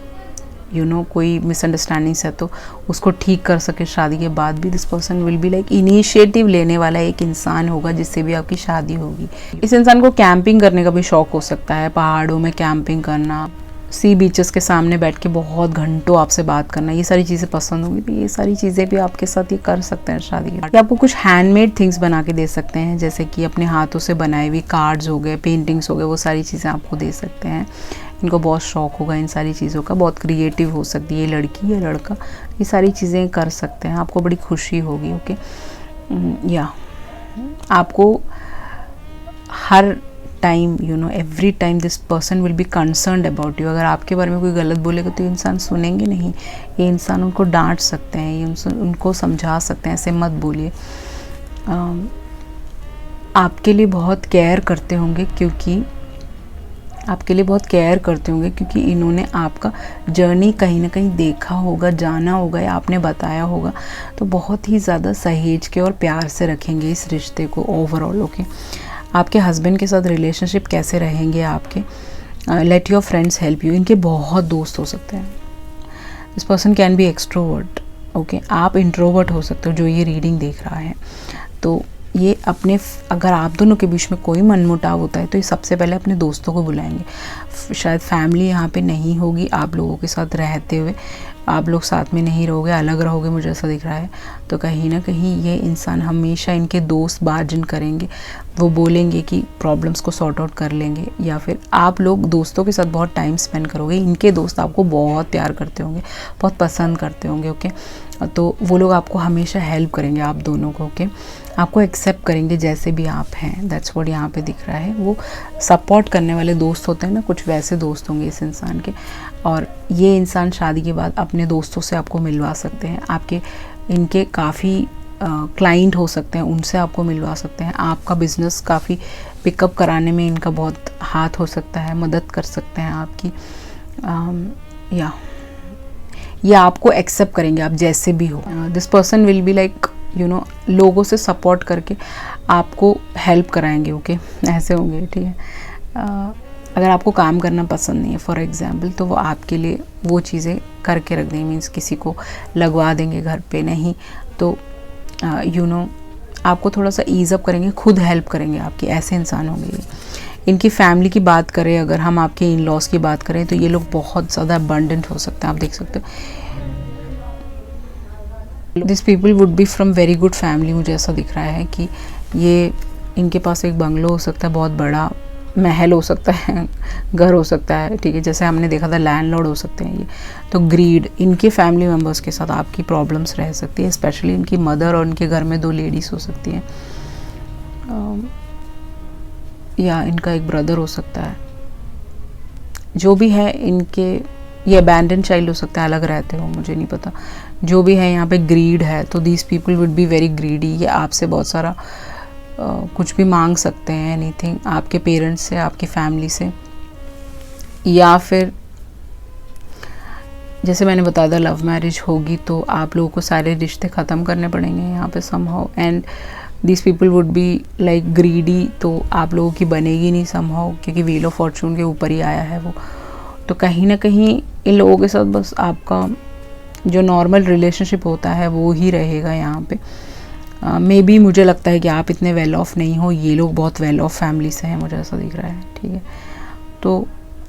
कोई मिसअंडरस्टैंडिंग्स है तो उसको ठीक कर सके। शादी के बाद भी this person will be like initiative लेने वाला एक इंसान होगा, जिससे भी आपकी शादी होगी। इस इंसान को कैंपिंग करने का भी शौक हो सकता है, पहाड़ों में कैंपिंग करना, सी बीचेस के सामने बैठ के बहुत घंटों आपसे बात करना, ये सारी चीज़ें पसंद होंगी। तो ये सारी चीज़ें भी आपके साथ ये कर सकते हैं शादी के बाद। आपको कुछ हैंडमेड थिंग्स बना के दे सकते हैं, जैसे कि अपने हाथों से बनाए हुए कार्ड्स हो गए, पेंटिंग्स हो गए, वो सारी चीज़ें आपको दे सकते हैं। इनको बहुत शौक होगा इन सारी चीज़ों का, बहुत क्रिएटिव हो सकती है ये लड़की या लड़का, ये सारी चीज़ें कर सकते हैं, आपको बड़ी खुशी होगी। ओके, या आपको हर time every time this person will be concerned about you. अगर आपके बारे में कोई गलत बोलेगा तो ये इंसान सुनेंगे नहीं, ये इंसान उनको डांट सकते हैं, ये उनको समझा सकते हैं, ऐसे मत बोलिए। आपके लिए बहुत केयर करते होंगे क्योंकि इन्होंने आपका जर्नी कहीं ना कहीं देखा होगा, जाना होगा या आपने बताया होगा, तो बहुत ही ज़्यादा सहेज के और प्यार से रखेंगे इस रिश्ते को ओवरऑल। ओके, आपके हस्बैंड के साथ रिलेशनशिप कैसे रहेंगे आपके? Let your friends help you. इनके बहुत दोस्त हो सकते हैं। This person can be extrovert. Okay, आप इंट्रोवर्ट हो सकते हो जो ये रीडिंग देख रहा है। तो ये अगर आप दोनों के बीच में कोई मनमुटाव होता है तो ये सबसे पहले अपने दोस्तों को बुलाएंगे। शायद फैमिली यहाँ पे नहीं होगी आप लोगों के साथ रहते हुए, आप लोग साथ में नहीं रहोगे, अलग रहोगे, मुझे ऐसा दिख रहा है। तो कहीं ना कहीं ये इंसान हमेशा इनके दोस्त बार्जन करेंगे, वो बोलेंगे कि प्रॉब्लम्स को सॉर्ट आउट कर लेंगे, या फिर आप लोग दोस्तों के साथ बहुत टाइम स्पेंड करोगे। इनके दोस्त आपको बहुत प्यार करते होंगे, बहुत पसंद करते होंगे। ओके, तो वो लोग आपको हमेशा हेल्प करेंगे आप दोनों को। ओके, आपको एक्सेप्ट करेंगे जैसे भी आप हैं। दैट्स व्हाट यहाँ पे दिख रहा है। वो सपोर्ट करने वाले दोस्त होते हैं ना, कुछ वैसे दोस्त होंगे इस इंसान के। और ये इंसान शादी के बाद अपने दोस्तों से आपको मिलवा सकते हैं। इनके काफ़ी क्लाइंट हो सकते हैं, उनसे आपको मिलवा सकते हैं। आपका बिजनेस काफ़ी पिकअप कराने में इनका बहुत हाथ हो सकता है, मदद कर सकते हैं आपकी। या आपको एक्सेप्ट करेंगे आप जैसे भी हो। This person will be like लोगों से सपोर्ट करके आपको हेल्प कराएंगे। ओके, ऐसे होंगे। ठीक है, अगर आपको काम करना पसंद नहीं है फॉर एग्जांपल, तो वो आपके लिए वो चीज़ें करके रख देंगे। मीन्स किसी को लगवा देंगे घर पे, नहीं तो आपको थोड़ा सा ईज़ अप करेंगे, खुद हेल्प करेंगे आपकी। ऐसे इंसान होंगे ये। इनकी फैमिली की बात करें, अगर हम आपके इन लॉज की बात करें, तो ये लोग बहुत ज़्यादा अबंडेंट हो सकते हैं। आप देख सकते हो this people would be from very good family. मुझे ऐसा दिख रहा है कि इनके पास एक बंगलो हो सकता है, बहुत बड़ा महल हो सकता है, घर हो सकता है। ठीक है, जैसे हमने देखा था लैंडलॉर्ड हो सकते हैं ये। तो ग्रीड, इनके फैमिली मेम्बर्स के साथ आपकी प्रॉब्लम्स रह सकती है, स्पेशली इनकी मदर और इनके घर में 2 लेडीज़ हो सकती हैं, या इनका एक ब्रदर हो सकता है। जो भी है, ये अबैंडन चाइल्ड हो सकता है, अलग रहते हो, मुझे नहीं पता। जो भी है यहाँ पे ग्रीड है, तो these people would be very greedy. ये आपसे बहुत सारा कुछ भी मांग सकते हैं, एनीथिंग, आपके पेरेंट्स से, आपकी फैमिली से, या फिर जैसे मैंने बताया था लव मैरिज होगी तो आप लोगों को सारे रिश्ते ख़त्म करने पड़ेंगे यहाँ पे somehow. And this people would be like greedy, तो आप लोगों की बनेगी नहीं समहाउ, क्योंकि व्हील ऑफ फॉर्चून के ऊपर ही आया है वो। तो कहीं ना कहीं इन लोगों के साथ बस आपका जो नॉर्मल रिलेशनशिप होता है वो ही रहेगा यहाँ पे। मे बी मुझे लगता है कि आप इतने वेल ऑफ नहीं हो, ये लोग बहुत वेल ऑफ फैमिली से हैं, मुझे ऐसा दिख रहा है। ठीक है, तो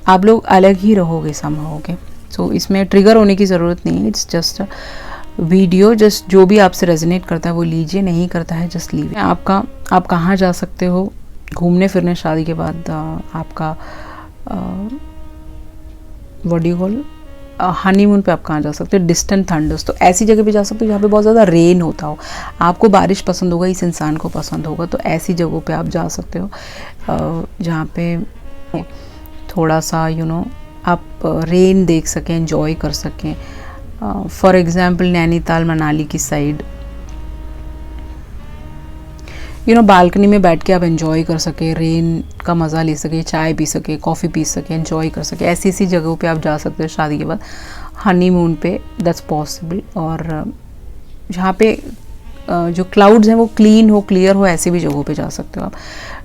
आप लोग अलग ही रहोगे समहाउ। ओके, सो इसमें ट्रिगर होने की ज़रूरत नहीं है, it's just a video. Just जो भी आपसे रेजोनेट करता है वो लीजिए, नहीं करता है जस्ट लीव। आप कहाँ जा सकते हो घूमने फिरने शादी के बाद? आपका what do you call honeymoon पे आप कहाँ जा सकते हो? डिस्टेंट थंडर्स, तो ऐसी जगह पे जा सकते हो जहाँ पे बहुत ज़्यादा रेन होता हो। आपको बारिश पसंद होगा, इस इंसान को पसंद होगा, तो ऐसी जगहों पे आप जा सकते हो जहाँ पे थोड़ा सा आप रेन देख सकें, एंजॉय कर सकें। फॉर एग्जांपल नैनीताल, मनाली की साइड, बालकनी में बैठ के आप एंजॉय कर सके, रेन का मज़ा ले सके, चाय पी सके, कॉफ़ी पी सके, एंजॉय कर सके। ऐसी जगहों पे आप जा सकते हो शादी के बाद हनीमून पे, दैट्स पॉसिबल। और जहाँ पे जो क्लाउड्स हैं वो क्लीन हो, क्लियर हो, ऐसी भी जगहों पे जा सकते हो आप।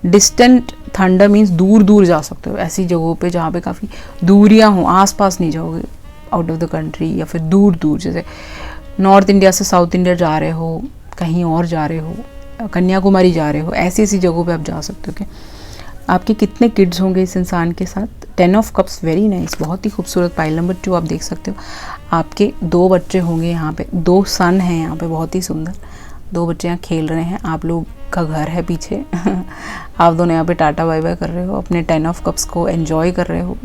डिस्टेंट थंडर मीन्स दूर दूर जा सकते हो, ऐसी जगहों पे जहाँ पे काफ़ी दूरियाँ हों, आसपास नहीं जाओगे, आउट ऑफ द कंट्री, या फिर दूर दूर, जैसे नॉर्थ इंडिया से साउथ इंडिया जा रहे हो, कहीं और जा रहे हो, कन्याकुमारी जा रहे हो, ऐसी जगहों पे आप जा सकते हो। कि आपके कितने किड्स होंगे इस इंसान के साथ? 10 ऑफ कप्स, वेरी नाइस, बहुत ही खूबसूरत। पाइल नंबर 2 आप देख सकते हो, आपके 2 बच्चे होंगे यहाँ पे, 2 सन हैं यहाँ पे, बहुत ही सुंदर 2 बच्चे यहाँ खेल रहे हैं। आप लोग का घर है पीछे आप दोनों यहाँ पे टाटा बाय बाय कर रहे हो, अपने 10 ऑफ कप्स को एंजॉय कर रहे हो।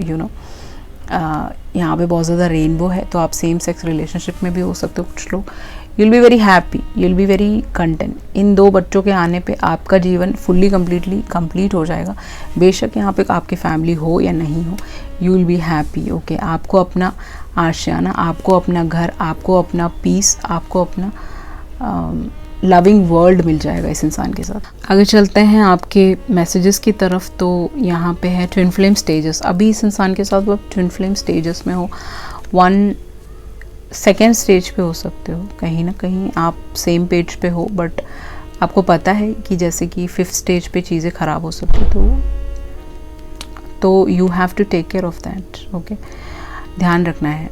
यहाँ पे बहुत ज़्यादा रेनबो है, तो आप सेम सेक्स रिलेशनशिप में भी हो सकते हो कुछ लोग। You will be very happy, you will be very content. इन 2 बच्चों के आने पे आपका जीवन फुल्ली कंप्लीट हो जाएगा। बेशक यहाँ पे आपकी फैमिली हो या नहीं हो, you will be happy. Okay, आपको अपना आशियाना, आपको अपना घर, आपको अपना पीस, आपको अपना लविंग वर्ल्ड मिल जाएगा इस इंसान के साथ। आगे चलते हैं आपके मैसेजेस की तरफ। तो यहाँ पे है ट्विन फ्लेम स्टेजेस। अभी इस इंसान के साथ आप ट्विन फ्लेम स्टेजेस में हो, 1 सेकेंड स्टेज पे हो सकते हो, कहीं ना कहीं आप सेम पेज पे हो, बट आपको पता है कि जैसे कि 5th स्टेज पे चीज़ें ख़राब हो सकती, तो you have to take care of that. Okay, ध्यान रखना है।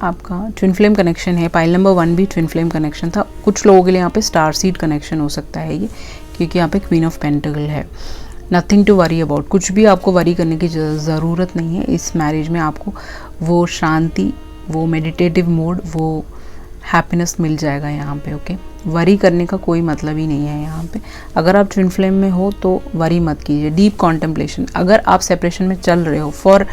आपका ट्विन फ्लेम कनेक्शन है, पाइल नंबर 1 भी ट्विन फ्लेम कनेक्शन था। कुछ लोगों के लिए यहाँ पे स्टार सीड कनेक्शन हो सकता है ये, क्योंकि यहाँ पे क्वीन ऑफ पेंटिकल है। नथिंग टू वरी अबाउट, कुछ भी आपको वरी करने की ज़रूरत नहीं है। इस मैरिज में आपको वो शांति, वो मेडिटेटिव मोड, वो हैप्पीनेस मिल जाएगा यहाँ पे। ओके, वरी करने का कोई मतलब ही नहीं है यहाँ पे। अगर आप ट्विन फ्लेम में हो तो वरी मत कीजिए। डीप कॉन्टेम्पलेशन, अगर आप सेपरेशन में चल रहे हो फॉर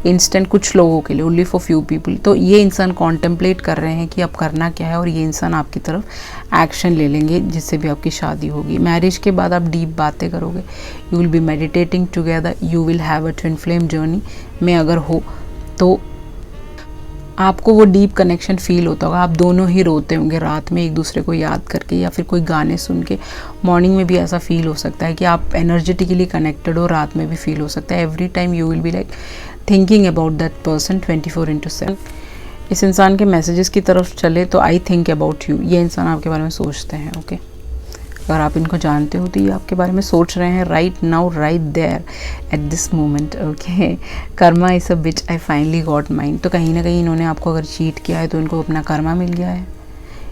इंस्टेंट, कुछ लोगों के लिए, ओनली फॉर फ्यू पीपल, तो ये इंसान कॉन्टेम्पलेट कर रहे हैं कि अब करना क्या है, और ये इंसान आपकी तरफ एक्शन ले लेंगे जिससे भी आपकी शादी होगी। मैरिज के बाद आप डीप बातें करोगे, you will B meditating together, you will have a twin flame journey में अगर हो तो आपको वो डीप कनेक्शन फील होता होगा। आप दोनों ही रोते होंगे रात में एक दूसरे को याद करके, या फिर कोई गाने सुन के। मॉर्निंग में भी ऐसा फील हो सकता है कि आप एनर्जेटिकली कनेक्टेड हो, रात में भी फील हो सकता है। Every time you will be like thinking about that person 24/7। इस इंसान के मैसेजेस की तरफ चले तो आई थिंक अबाउट यू, ये इंसान आपके बारे में सोचते हैं। ओके, अगर आप इनको जानते हो तो ये आपके बारे में सोच रहे हैं right now, right there, at this moment. Okay, karma is a bitch, I finally got mine. तो कहीं ना कहीं इन्होंने आपको अगर चीट किया है तो इनको अपना कर्मा मिल गया है।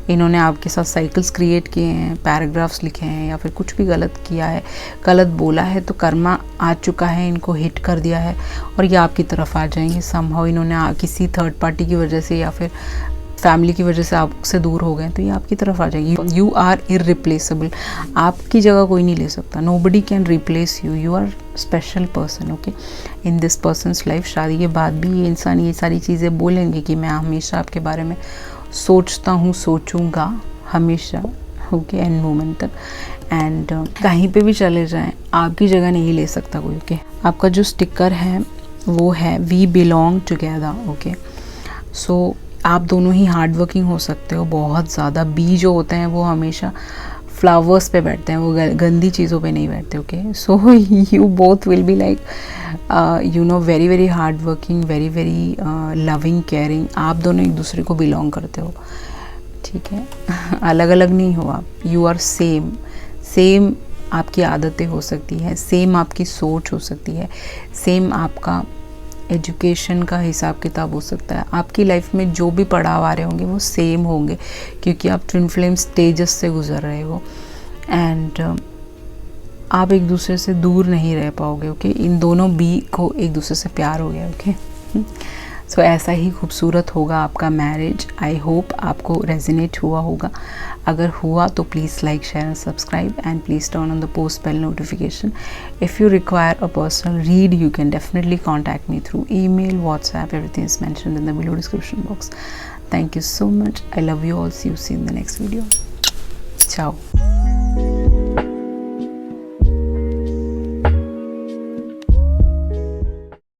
इन्होंने आपके साथ साइकिल्स क्रिएट किए हैं, पैराग्राफ्स लिखे हैं, या फिर कुछ भी गलत किया है, गलत बोला है, तो कर्मा आ चुका है, इनको हिट कर दिया है और ये आपकी तरफ आ जाएंगे। समहाउ इन्होंने किसी थर्ड पार्टी की वजह से या फिर फैमिली की वजह से आपसे दूर हो गए तो ये आपकी तरफ आ जाएगी। यू आर इररिप्लेसेबल, आपकी जगह कोई नहीं ले सकता। Nobody can replace you, you are special person. Okay, in this person's life. शादी के बाद भी ये इंसान ये सारी चीज़ें बोलेंगे कि मैं हमेशा आपके बारे में सोचता हूँ, सोचूंगा हमेशा। ओके, एंड मोमेंट तक। एंड कहीं पे भी चले जाएं आपकी जगह नहीं ले सकता कोई। ओके, आपका जो स्टिकर है वो है वी बिलोंग टुगेदर। ओके, सो आप दोनों ही हार्ड वर्किंग हो सकते हो बहुत ज़्यादा। बी जो होते हैं वो हमेशा फ्लावर्स पे बैठते हैं, वो गंदी चीज़ों पे नहीं बैठते। Okay, so you both will be like you know very very hard working, very very loving, caring. आप दोनों एक दूसरे को बिलोंग करते हो, ठीक है। अलग अलग नहीं हो आप, यू आर सेम। सेम आपकी आदतें हो सकती है, सेम आपकी सोच हो सकती है, सेम आपका एजुकेशन का हिसाब किताब हो सकता है। आपकी लाइफ में जो भी पड़ाव आ रहे होंगे वो सेम होंगे, क्योंकि आप ट्विन फ्लेम स्टेजेस से गुजर रहे हो। एंड आप एक दूसरे से दूर नहीं रह पाओगे। ओके, इन दोनों बी को एक दूसरे से प्यार हो गया। ओके, सो ऐसा ही खूबसूरत होगा आपका मैरिज। आई होप आपको रेजोनेट हुआ होगा। अगर हुआ तो please like, share and subscribe, and please turn on the post bell notification. If you require a personal read, you can definitely contact me through email, WhatsApp. Everything is mentioned in the below description box. Thank you so much. I love you all. See you in the next video. Ciao.